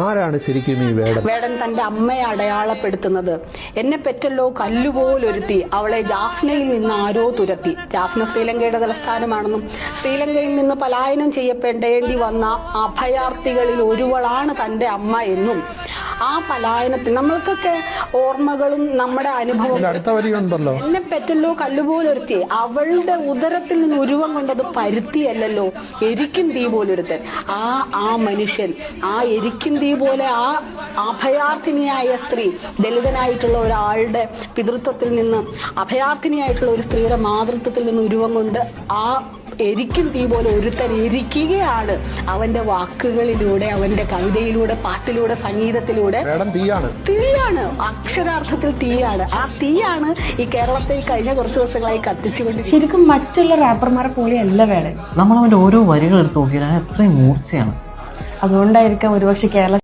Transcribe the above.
ആരാണ് ശരിക്കും ഈ വേടൻ? വേടൻ തന്റെ അമ്മയെ അടയാളപ്പെടുത്തുന്നത്. എന്നെ പെറ്റല്ലോ കല്ലുപോലൊരുത്തി, അവളെ ജാഫ്നയിൽ നിന്ന് ആരോ തുരത്തി. ജാഫ്ന ശ്രീലങ്കയുടെ തലസ്ഥാനമാണെന്നും ശ്രീലങ്കയിൽ നിന്ന് പലായനം ചെയ്യപ്പെടേണ്ടി വന്ന അഭയാർത്ഥികളിൽ ഒരുവളാണ് തന്റെ അമ്മ എന്നും ആ പലായനത്തിൽ നമ്മൾക്കൊക്കെ ഓർമ്മകളും നമ്മുടെ അനുഭവം. അടുത്ത വരിയുണ്ടല്ലോ, എന്നെ പെറ്റല്ലോ കല്ലുപോലൊരുത്തി, അവളുടെ ഉദരത്തിൽ നിന്ന് ഉരുവം കൊണ്ടത് പരുത്തിയല്ലോ, എരിക്കും തീ പോലൊരുത്തൻ. ആ മനുഷ്യൻ, ആ എരിക്കും തീ പോലെ ആ അഭയാർത്ഥിനിയായ സ്ത്രീ, ദളിതനായിട്ടുള്ള ഒരാളുടെ പിതൃത്വത്തിൽ നിന്ന് അഭയാർത്ഥിനിയായിട്ടുള്ള ഒരു സ്ത്രീയുടെ മാതൃത്വത്തിൽ നിന്ന് ഉരുവം കൊണ്ട് ആ എരിക്കും തീ പോലെ ഒരുത്തൻ എരിക്കുകയാണ് അവന്റെ വാക്കുകളിലൂടെ, അവന്റെ കവിതയിലൂടെ, പാട്ടിലൂടെ, സംഗീതത്തിലൂടെ. തീയാണ്, അക്ഷരാർത്ഥത്തിൽ തീയാണ്. ആ തീയാണ് ഈ കേരളത്തെ കഴിഞ്ഞ കുറച്ച് ദിവസങ്ങളായി കത്തിച്ചുകൊണ്ട്. ശരിക്കും മറ്റുള്ള റാപ്പർമാരെ പോലെയല്ല വേടൻ. നമ്മൾ അവന്റെ ഓരോ വരികൾ എടുത്ത് നോക്കിയാൽ എത്രയും മൂർച്ചയാണ്. അതുകൊണ്ടായിരിക്കാം ഒരുപക്ഷെ കേരള